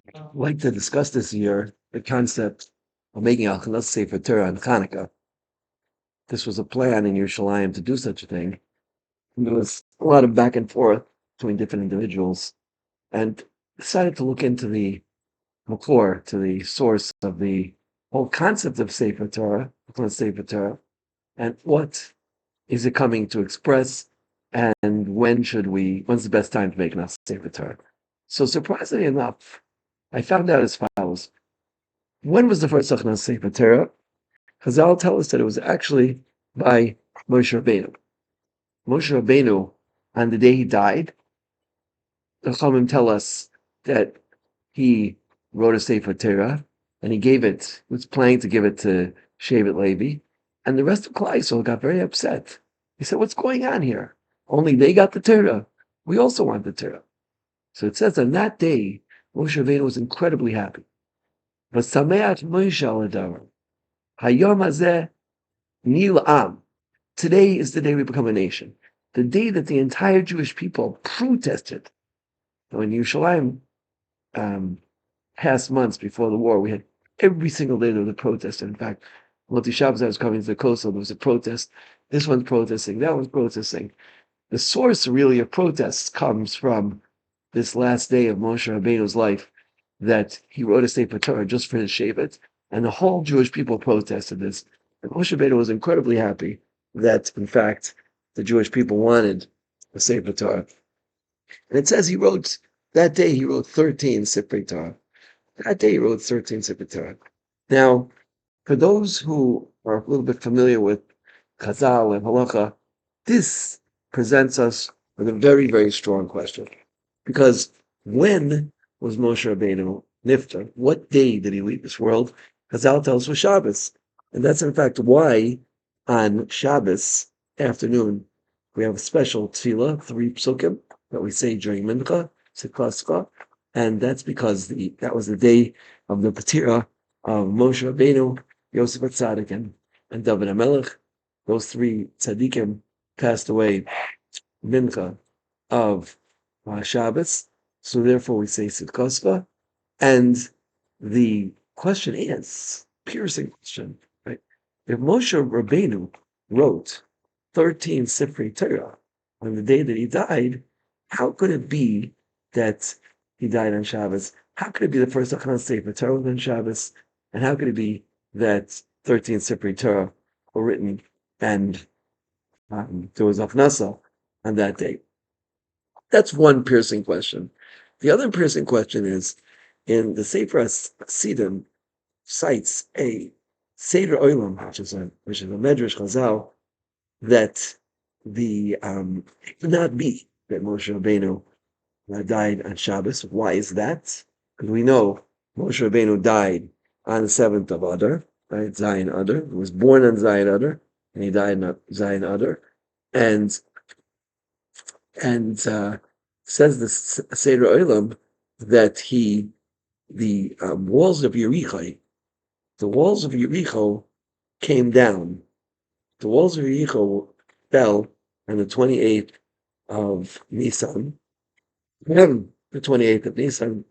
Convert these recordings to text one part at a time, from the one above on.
I'd like to discuss this year the concept of making Hachnasas Sefer Torah on Chanukah. This was a plan in Yerushalayim to do such a thing. And there was a lot of back and forth between different individuals, and decided to look into the makor, to the source of the whole concept of Sefer Torah, Hachnasas Sefer Torah, and what is it coming to express, and when's the best time to make Hachnasas Sefer Torah? So surprisingly enough, I found out as follows. When was the first Hachnasas Sefer Torah? Chazal tell us that it was actually by Moshe Rabbeinu. Moshe Rabbeinu, on the day he died, the Chachamim tell us that he wrote a Sefer Torah, and he was planning to give it to Shevet Levi, and the rest of Klal Yisrael got very upset. He said, "What's going on here? Only they got the Torah. We also want the Torah." So it says on that day, Moshe Rabbeinu was incredibly happy. V'sameach Moshe al Adarim. Hayom hazeh nil am. Today is the day we become a nation. The day that the entire Jewish people protested. Now in Yerushalayim, past months before the war, we had every single day there was a protest. In fact, Moti Shabbos I was coming to the coastal, there was a protest. This one's protesting, that one's protesting. The source really of protests comes from this last day of Moshe Rabbeinu's life, that he wrote a Sefer Torah just for his Shevet, and the whole Jewish people protested this. And Moshe Rabbeinu was incredibly happy that, in fact, the Jewish people wanted a Sefer Torah. And it says that day he wrote 13 Sefer Torah. That day he wrote 13 Sefer Torah. Now, for those who are a little bit familiar with Chazal and Halacha, this presents us with a very, very strong question. Because when was Moshe Rabbeinu nifter? What day did he leave this world? Chazal tells us was Shabbos. And that's in fact why on Shabbos afternoon we have a special tefillah, 3 psukim, that we say during Mincha, Siklascha, and that's because that was the day of the Patira of Moshe Rabbeinu, Yosef HaTzadik, and David HaMelech. Those 3 tzaddikim passed away Mincha of Shabbos, so therefore we say Siklascha. And the question is, piercing question, right? If Moshe Rabbeinu wrote 13 Sifrei Torah on the day that he died, how could it be that he died on Shabbos? How could it be the first Hachnasas Sefer Torah on Shabbos? And how could it be that 13 Sifrei Torah were written and there was Hachnasa on that day? That's one piercing question. The other piercing question is, in the Sefer Hasidim cites a Seder Olam, which is a Medrash Chazal, that it could not be that Moshe Rabbeinu died on Shabbos. Why is that? Because we know Moshe Rabbeinu died on the 7th of Adar, right? Zayin Adar. He was born on Zayin Adar, and he died on Zayin Adar. And says the Seder Olam that the walls of Yericho came down. The walls of Yericho fell on the 28th of Nisan. The 28th of Nisan.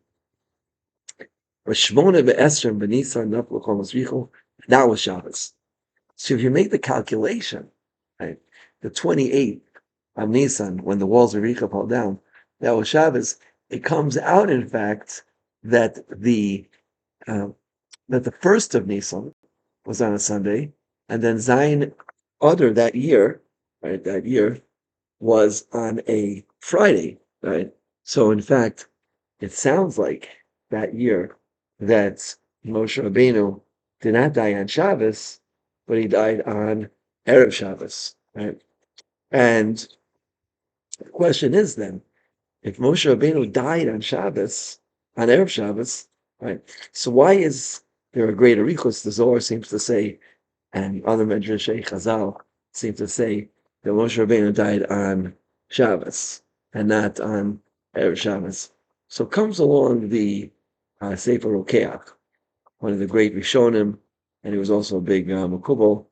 That was Shabbos. So if you make the calculation, right, the 28th of Nisan, when the walls of Yericho fell down, that was Shabbos. It comes out, in fact, that the first of Nisan was on a Sunday, and then Zayin Adar that year was on a Friday, right? So in fact, it sounds like that year that Moshe Rabbeinu did not die on Shabbos, but he died on Erev Shabbos, right? And the question is then, if Moshe Rabbeinu died on Shabbos, on Erev Shabbos, right? So why is there a great arichos? The Zohar seems to say, and other Medrashei Chazal seem to say, that Moshe Rabbeinu died on Shabbos and not on Erev Shabbos. So comes along the Sefer Rokeach, one of the great Rishonim, and he was also a big Makubal,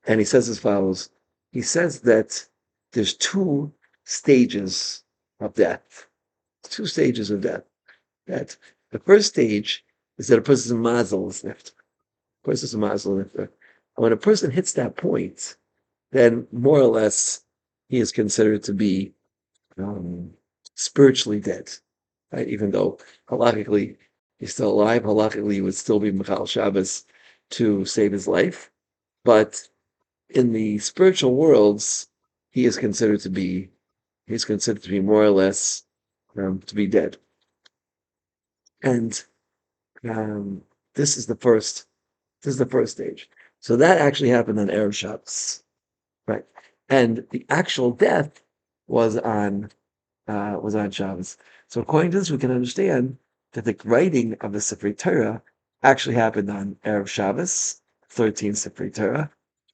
and he says as follows. He says that there's 2 stages of death. 2 stages of death. that the first stage is that a person's mazel is nifter. A person's mazel is nifter. And when a person hits that point, then more or less he is considered to be spiritually dead. Right? Even though halachically he's still alive, halachically he would still be Michal Shabbos to save his life. But in the spiritual worlds, he is considered to be more or less to be dead. And um, this is the first stage. So that actually happened on Erev Shabbos, right? And the actual death was on Shabbos. So according to this, we can understand that the writing of the Sefer Torah actually happened on Erev Shabbos, 13th Sefer Torah,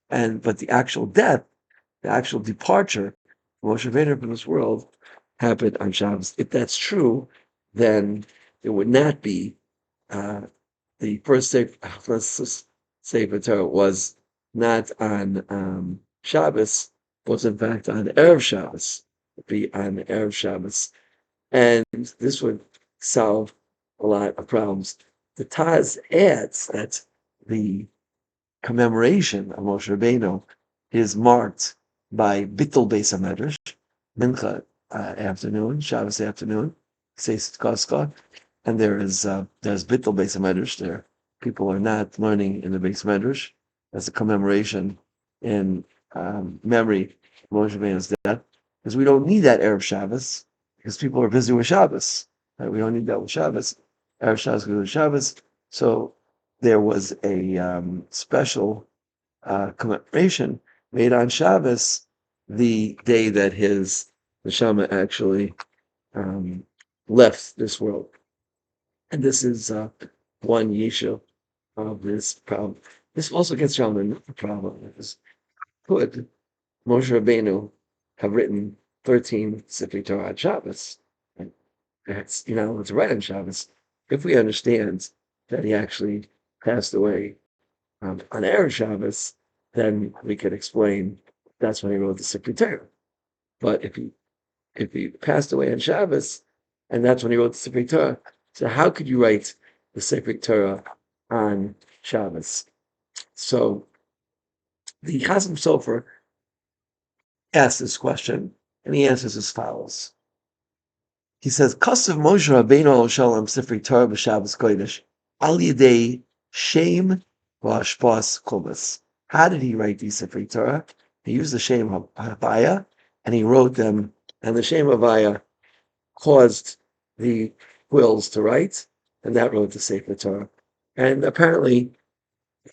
but the actual death, the actual departure of Moshe Rabbeinu from this world happened on Shabbos. If that's true, then it would not be the first Sefer Torah was not on Shabbos, was in fact on Erev Shabbos. It'd be on Erev Shabbos. And this would solve a lot of problems. The Taz adds that the commemoration of Moshe Rabbeinu is marked by Bittul Beis HaMedrash, Mincha afternoon, Shabbos afternoon, Seisit Koska, and there's Bittul Beis HaMedrash there. People are not learning in the Beis HaMedrash as a commemoration in memory of Moshe Rabbeinu's death, because we don't need that Erev Shabbos, because people are busy with Shabbos. Right? We don't need that with Shabbos. Erev Shabbos goes with Shabbos. So there was a special commemoration made on Shabbos, the day that his neshama actually left this world. And this is one yishuv of this problem. This also gets around another problem. Could Moshe Rabbeinu have written 13 Sefer Torah on Shabbos? And that's, it's right on Shabbos. If we understand that he actually passed away on Erev Shabbos, then we could explain that's when he wrote the Sefer Torah. But if he passed away on Shabbos, and that's when he wrote the Sefer Torah, so how could you write the Sefer Torah on Shabbos? So the Chasam Sofer asks this question, and he answers as follows. He says, "Kasav Moshe Rabbeinu Shalom Sefer Torah b'Shabbos Kodesh al yedei Shem v'Hashpas Kumas." How did he write these Sefer Torah? He used the Shem Havaya, and he wrote them, and the Shem Havaya caused the quills to write, and that wrote the Sefer Torah. And apparently,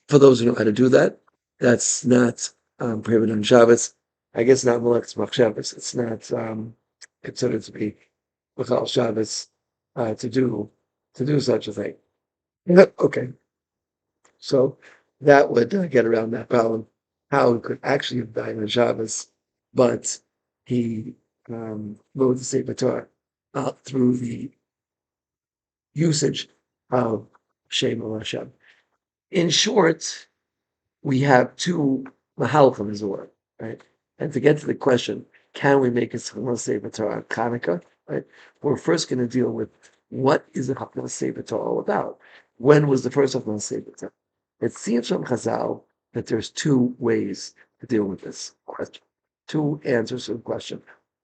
for those who know how to do that, that's not prohibited on Shabbos. I guess not Malach's Machshavos. It's not considered to be Michal Shabbos to do such a thing. Okay, so that would get around that problem. How he could actually have died on Shabbos, but he wrote the Sefer Torah through the usage of Shem Hashem. In short, we have two mahalchim as a word, right? And to get to the question, can we make a Sefer Torah Chanukah? Right? We're first going to deal with what is a Sefer Torah all about. When was the first Sefer Torah? It seems from Chazal that there's two ways to deal with this question, two answers to the question.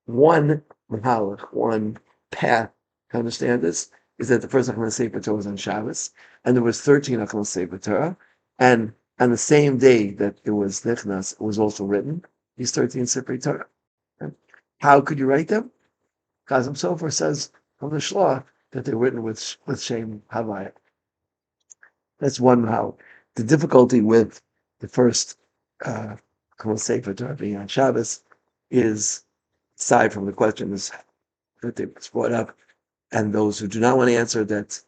One mahalach, one path to understand this is that the first Sefer Torah was on Shabbos, and there was 13 Sefer Torah, and on the same day that it was Hachnasas, it was also written, these 13 Sefer Torah. Okay? How could you write them? Chasam Sofer says from the Shlah that they're written with Shem Havaya. That's one how. The difficulty with the first Sefer Torah being on Shabbos is, aside from the questions that they brought up, and those who do not want to answer that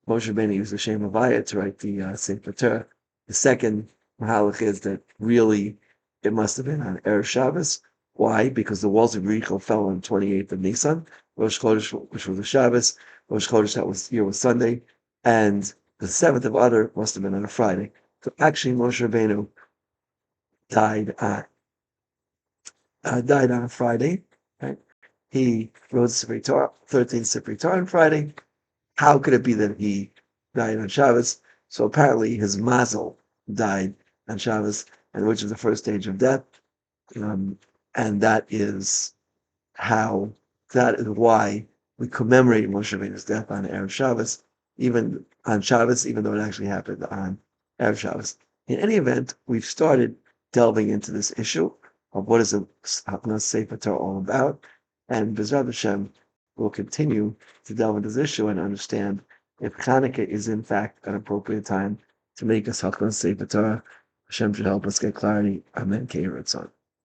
Moshe Rabbeinu used the Shem Havaya to write the Sefer Torah. The second mahalach is that really it must have been on Erev Shabbos. Why? Because the walls of Yericho fell on 28th of Nisan, Rosh Chodesh, which was a Shabbos. Rosh Chodesh that was Sunday, and the 7th of Adar must have been on a Friday. So actually, Moshe Rabbeinu died on a Friday. Right? He wrote Sefer Torah, 13th Sefer Torah on Friday, how could it be that he died on Shabbos? So apparently his mazel died on Shabbos, and which is the first stage of death. And that is how, that is why we commemorate Moshe Rabbeinu's death on Erev Shabbos, even on Shabbos, even though it actually happened on Erev Shabbos. In any event, we've started delving into this issue of what is a Hachnasas Sefer Torah all about, and B'ezrat Hashem will continue to delve into this issue and understand if Chanukah is in fact an appropriate time to make us Hachnasas Sefer Torah. Hashem should help us get clarity. Amen. Kei Ratzon.